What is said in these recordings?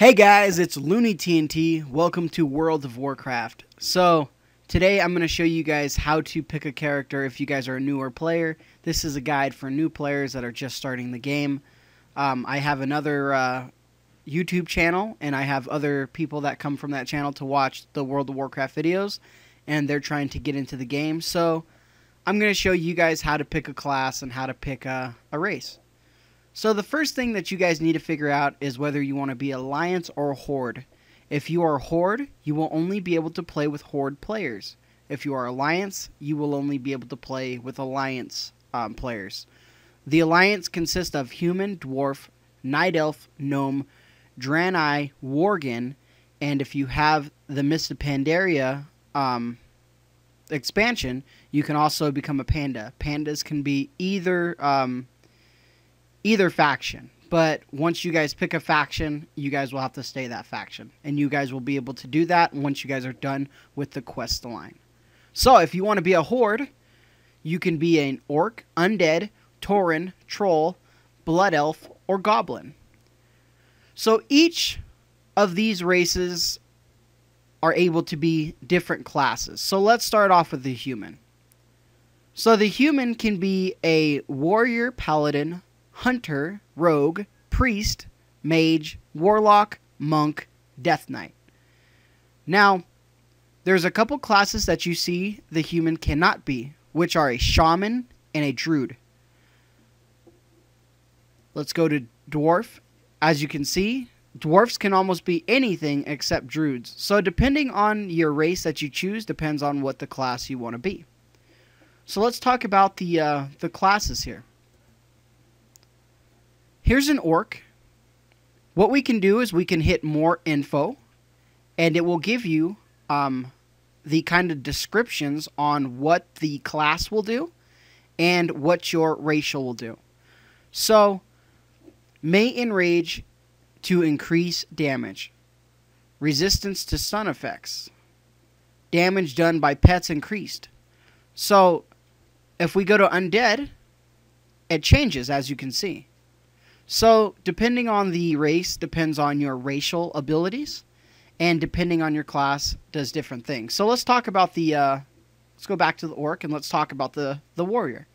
Hey guys, it's Looney TNT. Welcome to World of Warcraft. So, today I'm going to show you guys how to pick a character if you guys are a newer player. This is a guide for new players that are just starting the game. I have another YouTube channel, and I have other people that come from that channel to watch the World of Warcraft videos, and they're trying to get into the game. So, I'm going to show you guys how to pick a class and how to pick a race. So the first thing that you guys need to figure out is whether you want to be Alliance or Horde. If you are Horde, you will only be able to play with Horde players. If you are Alliance, you will only be able to play with Alliance players. The Alliance consists of Human, Dwarf, Night Elf, Gnome, Draenor, Worgen, and if you have the Mist of Pandaria expansion, you can also become a Panda. Pandas can be either faction, but once you guys pick a faction, you guys will have to stay that faction, and you guys will be able to do that once you guys are done with the quest line. So if you want to be a Horde, you can be an Orc, Undead, Tauren, Troll, Blood Elf, or Goblin. So each of these races are able to be different classes. So let's start off with the Human. So the Human can be a Warrior, Paladin, Hunter, Rogue, Priest, Mage, Warlock, Monk, Death Knight. Now, there's a couple classes that you see the Human cannot be, which are a Shaman and a Drood. Let's go to Dwarf. As you can see, Dwarfs can almost be anything except Droods. So depending on your race that you choose, depends on what the class you want to be. So let's talk about the classes here. Here's an Orc. What we can do is we can hit more info, and it will give you the kind of descriptions on what the class will do and what your racial will do. So, may enrage to increase damage, resistance to stun effects, damage done by pets increased. So, if we go to Undead, it changes, as you can see. So, depending on the race, depends on your racial abilities, and depending on your class, does different things. So, let's talk about the, let's go back to the Orc, and let's talk about the Warrior.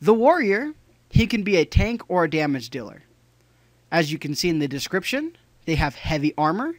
The Warrior, he can be a tank or a damage dealer. As you can see in the description, they have heavy armor,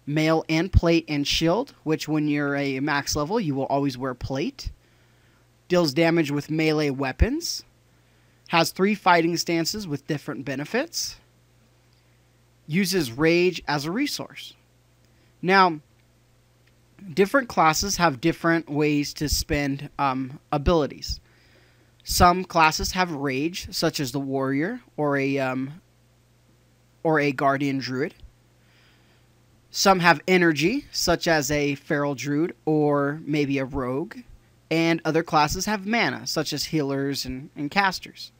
mail and plate and shield, which when you're a max level, you will always wear plate. Deals damage with melee weapons. Has 3 fighting stances with different benefits. Uses rage as a resource. Now, different classes have different ways to spend abilities. Some classes have rage, such as the Warrior or a Guardian Druid. Some have energy, such as a Feral Druid or maybe a Rogue. And other classes have mana, such as healers and casters.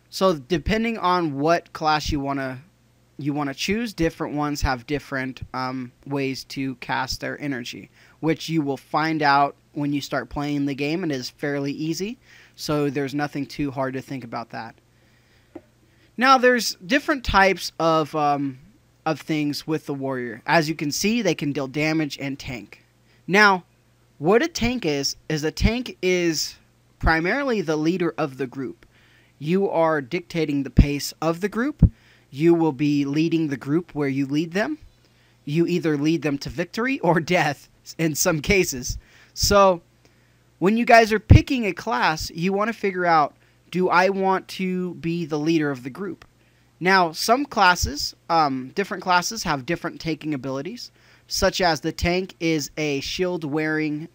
So depending on what class you want to choose, different ones have different ways to cast their energy, which you will find out when you start playing the game. It is fairly easy, so there's nothing too hard to think about that. Now there's different types of things with the Warrior. As you can see, they can deal damage and tank. Now, what a tank is a tank is primarily the leader of the group. You are dictating the pace of the group. You will be leading the group where you lead them. You either lead them to victory or death in some cases. So when you guys are picking a class, you want to figure out, do I want to be the leader of the group? Now, some classes, different classes have different taking abilities, such as the tank is a shield wearing,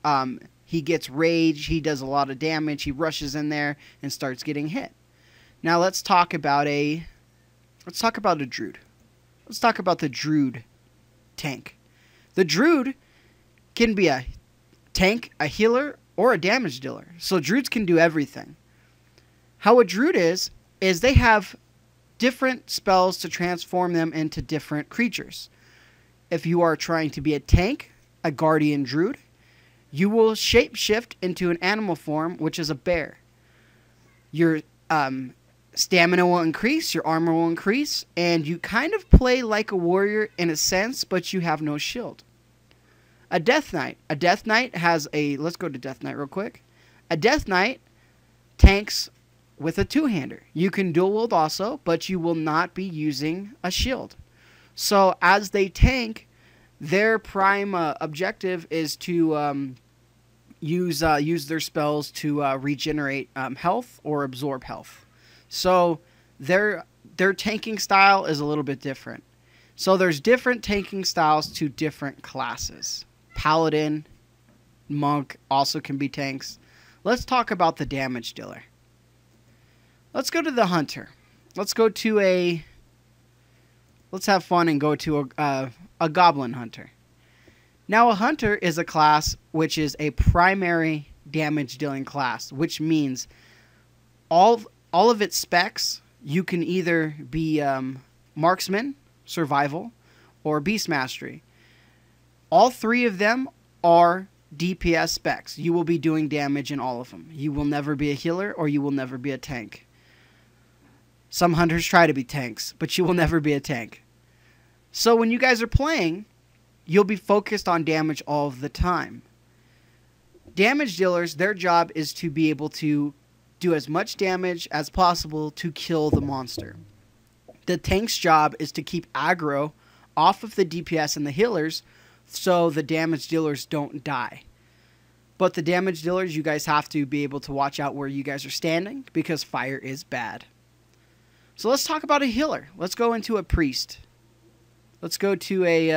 he gets rage, he does a lot of damage, he rushes in there and starts getting hit. Now let's talk about a Drood. Let's talk about the Drood tank. The Drood can be a tank, a healer, or a damage dealer. So Droods can do everything. How a Drood is they have different spells to transform them into different creatures. If you are trying to be a tank, a Guardian Drood, you will shapeshift into an animal form, which is a bear. Your stamina will increase, your armor will increase, and you kind of play like a warrior in a sense, but you have no shield. A Death Knight. A Death Knight has a... Let's go to Death Knight real quick. A Death Knight tanks with a two-hander. You can dual wield also, but you will not be using a shield. So as they tank, their prime objective is to use their spells to regenerate health or absorb health. So their tanking style is a little bit different. So there's different tanking styles to different classes. Paladin, Monk also can be tanks. Let's talk about the damage dealer. Let's go to the Hunter. Let's have fun and go to a Goblin Hunter. Now a Hunter is a class which is a primary damage dealing class, which means all of its specs, you can either be Marksman, Survival, or Beast Mastery. All three of them are DPS specs. You will be doing damage in all of them. You will never be a healer or you will never be a tank. Some hunters try to be tanks, but you will never be a tank. So when you guys are playing, you'll be focused on damage all of the time. Damage dealers, their job is to be able to do as much damage as possible to kill the monster. The tank's job is to keep aggro off of the DPS and the healers so the damage dealers don't die. But the damage dealers, you guys have to be able to watch out where you guys are standing because fire is bad. So let's talk about a healer. Let's go into a priest. Let's go to a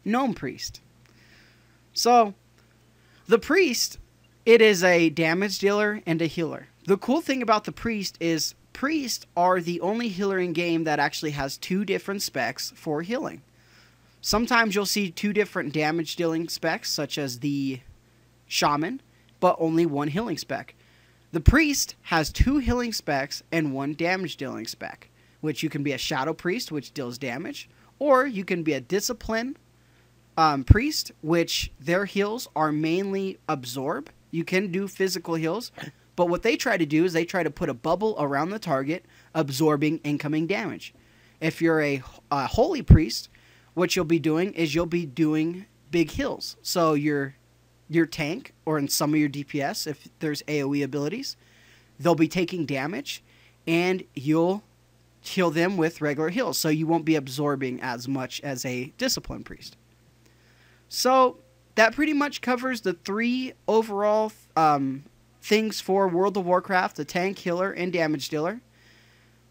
gnome priest. So the priest, it is a damage dealer and a healer. The cool thing about the priest is priests are the only healer in game that actually has two different specs for healing. Sometimes you'll see two different damage dealing specs, such as the shaman, but only one healing spec. The priest has two healing specs and one damage dealing spec, which you can be a shadow priest, which deals damage, or you can be a discipline priest, which their heals are mainly absorb. You can do physical heals, but what they try to do is they try to put a bubble around the target, absorbing incoming damage. If you're a holy priest, what you'll be doing is you'll be doing big heals. So your tank, or in some of your DPS, if there's AoE abilities, they'll be taking damage, and you'll heal them with regular heals. So you won't be absorbing as much as a discipline priest. So that pretty much covers the three overall things for World of Warcraft: the tank, healer, and damage dealer.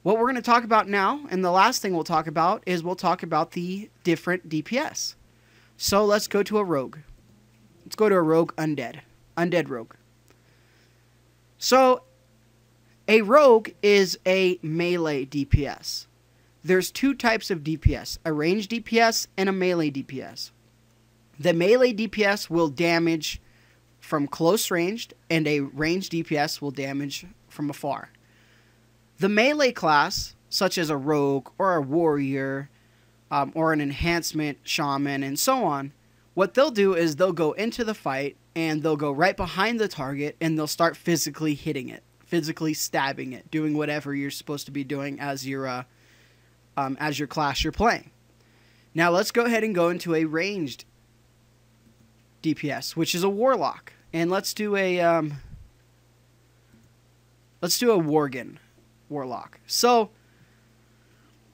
What we're going to talk about now, and the last thing we'll talk about, is we'll talk about the different DPS. So let's go to a rogue. Let's go to a rogue undead. Undead rogue. So a rogue is a melee DPS. There's two types of DPS, a ranged DPS and a melee DPS. The melee DPS will damage from close ranged, and a ranged DPS will damage from afar. The melee class, such as a rogue or a warrior or an enhancement shaman and so on, what they'll do is they'll go into the fight and they'll go right behind the target and they'll start physically hitting it, physically stabbing it, doing whatever you're supposed to be doing as your class you're playing. Now let's go ahead and go into a ranged DPS, which is a warlock, and let's do a worgen warlock. So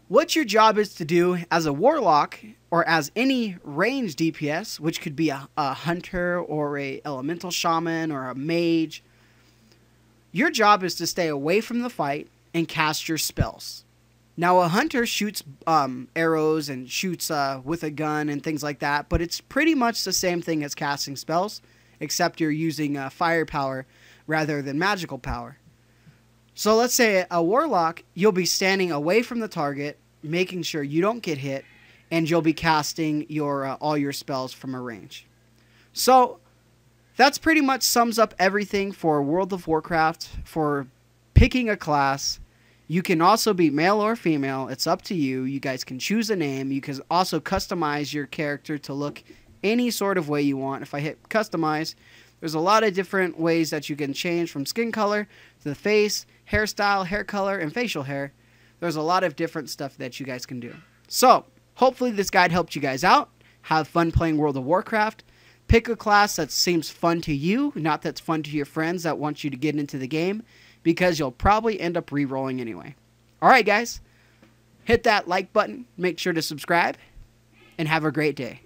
what your job is to do as a warlock, or as any ranged DPS, which could be a hunter or a elemental shaman or a mage, your job is to stay away from the fight and cast your spells. Now a hunter shoots arrows and shoots with a gun and things like that, but it's pretty much the same thing as casting spells, except you're using firepower rather than magical power. So let's say a warlock, you'll be standing away from the target, making sure you don't get hit, and you'll be casting your all your spells from a range. So that's pretty much sums up everything for World of Warcraft for picking a class. You can also be male or female. It's up to you. You guys can choose a name. You can also customize your character to look any sort of way you want. If I hit customize, There's a lot of different ways that you can change from skin color to the face, hairstyle, hair color, and facial hair. There's a lot of different stuff that you guys can do. So, hopefully this guide helped you guys out. Have fun playing World of Warcraft. Pick a class that seems fun to you, not that's fun to your friends that want you to get into the game, because you'll probably end up re-rolling anyway. Alright guys, hit that like button, make sure to subscribe, and have a great day.